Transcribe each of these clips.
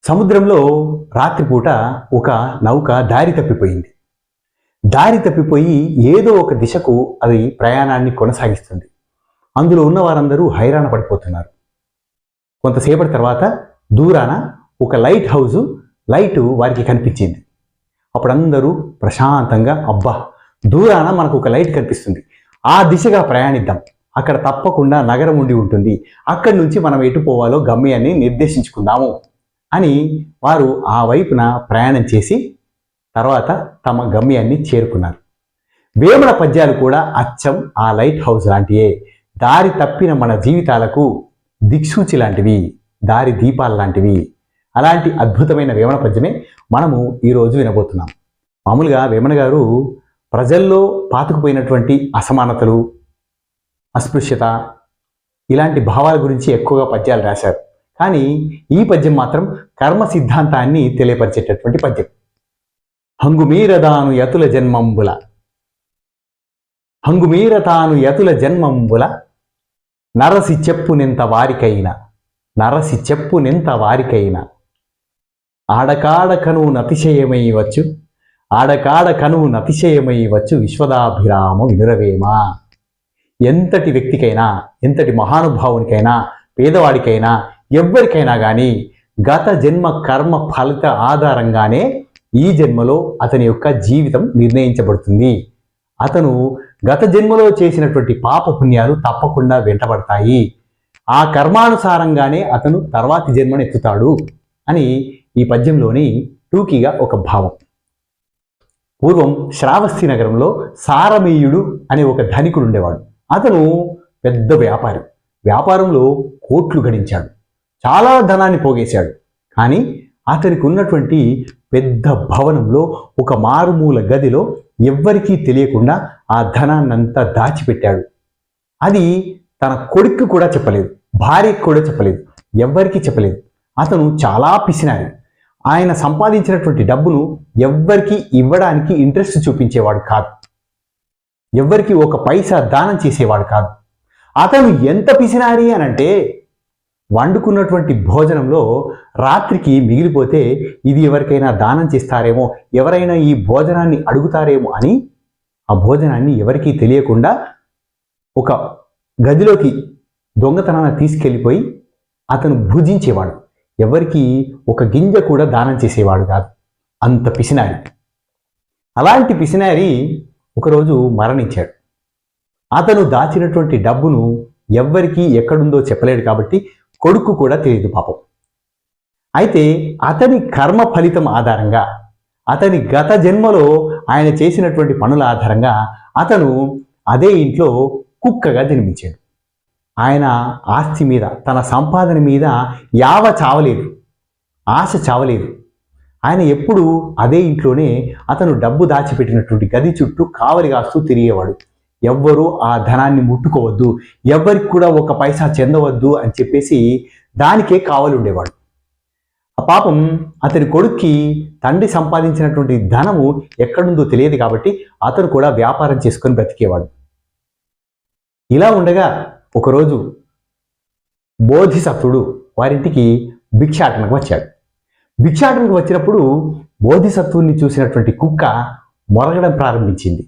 సముద్రంలో రాత్రిపూట ఒక నౌక దారి తప్పిపోయింది. దారి తప్పిపోయి ఏదో ఒక దిశకు అది ప్రయాణాన్ని కొనసాగిస్తుంది. అందులో ఉన్న వారందరూ హైరాణ పడిపోతున్నారు. కొంతసేపటి తర్వాత దూరాన ఒక లైటు వారికి కనిపించింది. అప్పుడు అందరూ ప్రశాంతంగా, అబ్బా, దూరాన మనకు ఒక లైట్ కనిపిస్తుంది, ఆ దిశగా ప్రయాణిద్దాం, అక్కడ తప్పకుండా నగరం ఉండి ఉంటుంది, అక్కడి నుంచి మనం ఎటు పోవాలో గమ్యాన్ని నిర్దేశించుకుందాము అని వారు ఆ వైపున ప్రయాణం చేసి తర్వాత తమ గమ్యాన్ని చేరుకున్నారు. వేమన పద్యాలు కూడా అచ్చం ఆ లైట్ హౌస్ లాంటియే. దారి తప్పిన మన జీవితాలకు దిక్సూచి లాంటివి, దారి దీపాలు లాంటివి. అలాంటి అద్భుతమైన వేమన పద్యమే మనము ఈరోజు వినబోతున్నాం. మామూలుగా వేమన గారు ప్రజల్లో పాతుకుపోయినటువంటి అసమానతలు, అస్పృశ్యత, ఇలాంటి భావాల గురించి ఎక్కువగా పద్యాలు రాశారు. కానీ ఈ పద్యం మాత్రం కర్మ సిద్ధాంతాన్ని తెలియపరిచేటటువంటి పద్యం. హంగుమీరదాను యతుల జన్మంబుల నరసి చెప్పునెంత వారికైన ఆడకాడకను నతిశయమై వచ్చు విశ్వదాభిరామ వినురవేమ. ఎంతటి వ్యక్తికైనా, ఎంతటి మహానుభావునికైనా, పేదవాడికైనా, ఎవ్వరికైనా కానీ గత జన్మ కర్మ ఫలిత ఆధారంగానే ఈ జన్మలో అతని యొక్క జీవితం నిర్ణయించబడుతుంది. అతను గత జన్మలో చేసినటువంటి పాప పుణ్యాలు తప్పకుండా వెంటబడతాయి. ఆ కర్మానుసారంగానే అతను తర్వాతి జన్మను ఎత్తుతాడు అని ఈ పద్యంలోని టూకీగా ఒక భావం. పూర్వం శ్రావస్తి నగరంలో సారమేయుడు అనే ఒక ధనికుడు ఉండేవాడు. అతను పెద్ద వ్యాపారి. వ్యాపారంలో కోట్లు గడించాడు, చాలా ధనాన్ని పోగేశాడు. కానీ అతనికి ఉన్నటువంటి పెద్ద భవనంలో ఒక మారుమూల గదిలో ఎవ్వరికీ తెలియకుండా ఆ ధనాన్నంతా దాచిపెట్టాడు. అది తన కొడుక్కి కూడా చెప్పలేదు, భార్యకి కూడా చెప్పలేదు, ఎవ్వరికీ చెప్పలేదు. అతను చాలా పిసినారి. ఆయన సంపాదించినటువంటి డబ్బును ఎవ్వరికి ఇవ్వడానికి ఇంట్రెస్ట్ చూపించేవాడు కాదు, ఎవ్వరికి ఒక పైసా దానం చేసేవాడు కాదు. అతను ఎంత పిసినారి అనంటే, వండుకున్నటువంటి భోజనంలో రాత్రికి మిగిలిపోతే ఇది ఎవరికైనా దానం చేస్తారేమో, ఎవరైనా ఈ భోజనాన్ని అడుగుతారేమో అని ఆ భోజనాన్ని ఎవరికీ తెలియకుండా ఒక గదిలోకి దొంగతనాన్ని తీసుకెళ్ళిపోయి అతను భుజించేవాడు. ఎవరికి ఒక గింజ కూడా దానం చేసేవాడు కాదు. అంత పిసినారి. అలాంటి పిసినారి ఒకరోజు మరణించాడు. అతను దాచినటువంటి డబ్బును ఎవ్వరికీ ఎక్కడుందో చెప్పలేడు కాబట్టి కొడుకు కూడా తెలియదు పాపం. అయితే అతని కర్మ ఫలితం ఆధారంగా, అతని గత జన్మలో ఆయన చేసినటువంటి పనుల ఆధారంగా అతను అదే ఇంట్లో కుక్కగా జన్మించాడు. ఆయన ఆస్తి మీద, తన సంపాదన మీద ఆశ చావలేదు. ఆయన ఎప్పుడు అదే ఇంట్లోనే అతను డబ్బు దాచిపెట్టినటువంటి గది చుట్టూ కావలి కాస్తూ తిరిగేవాడు. ఎవ్వరూ ఆ ధనాన్ని ముట్టుకోవద్దు, ఎవ్వరికి కూడా ఒక పైసా చెందవద్దు అని చెప్పేసి దానికే కావలి ఉండేవాడు. ఆ పాపం అతని కొడుక్కి తండ్రి సంపాదించినటువంటి ధనము ఎక్కడుందో తెలియదు కాబట్టి అతను కూడా వ్యాపారం చేసుకొని బ్రతికేవాడు. ఇలా ఉండగా ఒకరోజు బోధిసత్వుడు వారింటికి భిక్షాటనకు వచ్చాడు. భిక్షాటనకు వచ్చినప్పుడు బోధిసత్వుని చూసినటువంటి కుక్క మొరగడం ప్రారంభించింది.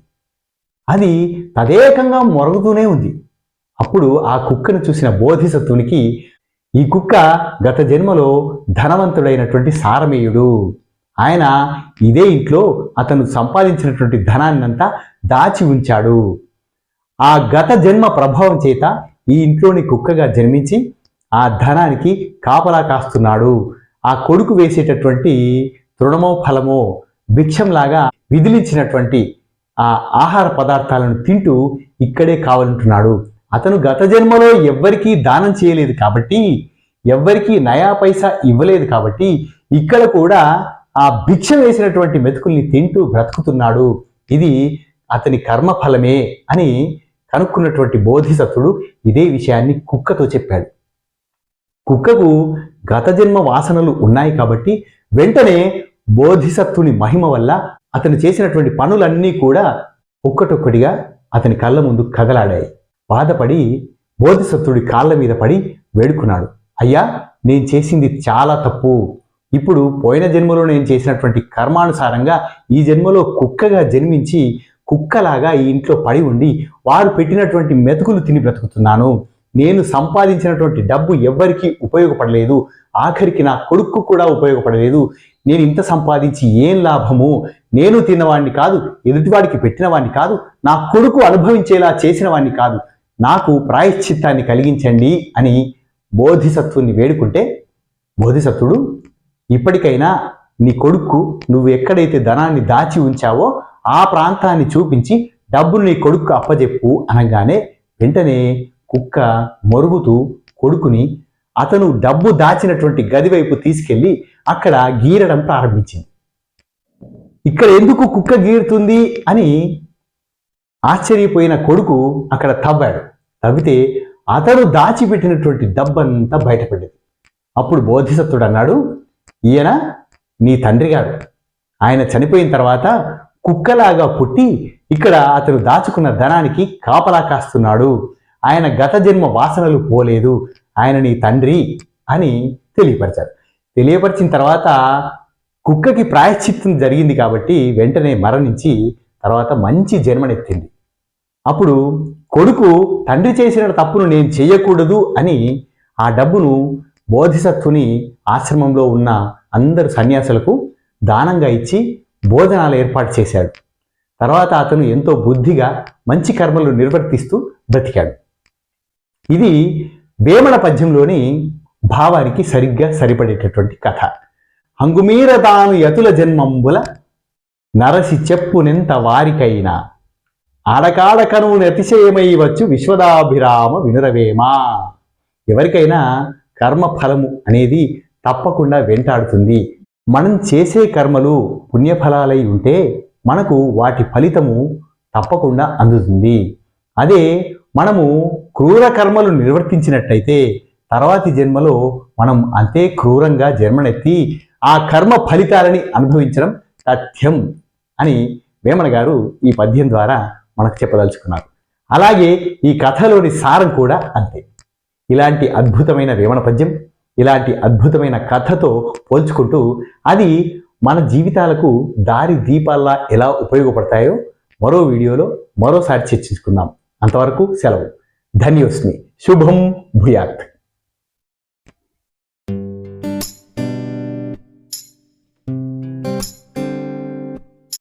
అది తదేకంగా మొరుగుతూనే ఉంది. అప్పుడు ఆ కుక్కను చూసిన బోధిసత్వునికి, ఈ కుక్క గత జన్మలో ధనవంతుడైనటువంటి సారమేయుడు, ఆయన ఇదే ఇంట్లో అతను సంపాదించినటువంటి ధనాన్నంతా దాచి ఉంచాడు, ఆ గత జన్మ ప్రభావం చేత ఈ ఇంట్లోని కుక్కగా జన్మించి ఆ ధనానికి కాపలా కాస్తున్నాడు. ఆ కొడుకు వేసేటటువంటి తృణమో ఫలమో భిక్షంలాగా విదిలించినటువంటి ఆ ఆహార పదార్థాలను తింటూ ఇక్కడే కావాలంటున్నాడు. అతను గత జన్మలో ఎవ్వరికీ దానం చేయలేదు కాబట్టి, ఎవ్వరికీ నయా పైసా ఇవ్వలేదు కాబట్టి ఇక్కడ కూడా ఆ భిక్ష వేసినటువంటి మెతుకుల్ని తింటూ బ్రతుకుతున్నాడు. ఇది అతని కర్మఫలమే అని కనుక్కున్నటువంటి బోధిసత్వుడు ఇదే విషయాన్ని కుక్కతో చెప్పాడు. కుక్కకు గత జన్మ వాసనలు ఉన్నాయి కాబట్టి వెంటనే బోధిసత్వుని మహిమ వల్ల అతను చేసినటువంటి పనులన్నీ కూడా ఒక్కటొక్కటిగా అతని కళ్ళ ముందు కదలాడాయి. బాధపడి బోధిసత్వుడి కాళ్ళ మీద పడి వేడుకున్నాడు, అయ్యా, నేను చేసింది చాలా తప్పు, ఇప్పుడు పోయిన జన్మలో నేను చేసినటువంటి కర్మానుసారంగా ఈ జన్మలో కుక్కగా జన్మించి కుక్కలాగా ఈ ఇంట్లో పడి ఉండి వారు పెట్టినటువంటి మెతుకులు తిని బ్రతుకుతున్నాను. నేను సంపాదించినటువంటి డబ్బు ఎవ్వరికీ ఉపయోగపడలేదు, ఆఖరికి నా కొడుకు కూడా ఉపయోగపడలేదు. నేను ఇంత సంపాదించి ఏం లాభము? నేను తిన్నవాడిని కాదు, ఎదుటివాడికి పెట్టినవాడిని కాదు, నా కొడుకు అనుభవించేలా చేసినవాడిని కాదు, నాకు ప్రాయశ్చిత్తాన్ని కలిగించండి అని బోధిసత్వుని వేడుకుంటే బోధిసత్వుడు ఇప్పటికైనా నీ కొడుకు నువ్వు ఎక్కడైతే ధనాన్ని దాచి ఉంచావో ఆ ప్రాంతాన్ని చూపించి డబ్బును నీ కొడుకు అప్పజెప్పు అనగానే వెంటనే కుక్క మొరుగుతూ కొడుకుని అతను డబ్బు దాచినటువంటి గది వైపు తీసుకెళ్లి అక్కడ గీరడం ప్రారంభించింది. ఇక్కడ ఎందుకు కుక్క గీరుతుంది అని ఆశ్చర్యపోయిన కొడుకు అక్కడ తవ్వాడు. తవ్వితే అతను దాచిపెట్టినటువంటి డబ్బంతా బయటపడింది. అప్పుడు బోధిసత్వుడు అన్నాడు, ఈయన నీ తండ్రి గారు. ఆయన చనిపోయిన తర్వాత కుక్కలాగా పుట్టి ఇక్కడ అతను దాచుకున్న ధనానికి కాపలా కాస్తున్నాడు. ఆయన గత జన్మ వాసనలు పోలేదు, ఆయన నీ తండ్రి అని తెలియపరిచారు. తెలియపరిచిన తర్వాత కుక్కకి ప్రాయశ్చిత్తం జరిగింది కాబట్టి వెంటనే మరణించి తర్వాత మంచి జన్మనెత్తింది. అప్పుడు కొడుకు తండ్రి చేసిన తప్పును నేను చేయకూడదు అని ఆ డబ్బును బోధిసత్వుని ఆశ్రమంలో ఉన్న అందరు సన్యాసులకు దానంగా ఇచ్చి భోజనాలు ఏర్పాటు చేశాడు. తర్వాత అతను ఎంతో బుద్ధిగా మంచి కర్మలు నిర్వర్తిస్తూ బ్రతికాడు. ఇది వేమన పద్యంలోని భావానికి సరిగ్గా సరిపడేటటువంటి కథ. హంగుమీర తాను యతుల జన్మంబుల నరసి చెప్పునెంత వారికైనా ఆడకాడకను అతిశయమై వచ్చు విశ్వదాభిరామ వినురవేమా. ఎవరికైనా కర్మ ఫలము అనేది తప్పకుండా వెంటాడుతుంది. మనం చేసే కర్మలు పుణ్యఫలాలై ఉంటే మనకు వాటి ఫలితము తప్పకుండా అందుతుంది. అదే మనము క్రూర కర్మలు నిర్వర్తించినట్టయితే తర్వాతి జన్మలో మనం అంతే క్రూరంగా జన్మనెత్తి ఆ కర్మ ఫలితాలని అనుభవించడం తథ్యం అని వేమన గారు ఈ పద్యం ద్వారా మనకు చెప్పదలుచుకున్నారు. అలాగే ఈ కథలోని సారం కూడా అంతే. ఇలాంటి అద్భుతమైన వేమన పద్యం, ఇలాంటి అద్భుతమైన కథతో పోల్చుకుంటూ అది మన జీవితాలకు దారి దీపాల్లా ఎలా ఉపయోగపడతాయో మరో వీడియోలో మరోసారి చర్చించుకుందాం. అంతవరకు సెలవు. ధన్యోస్మి. శుభం భూయాత్.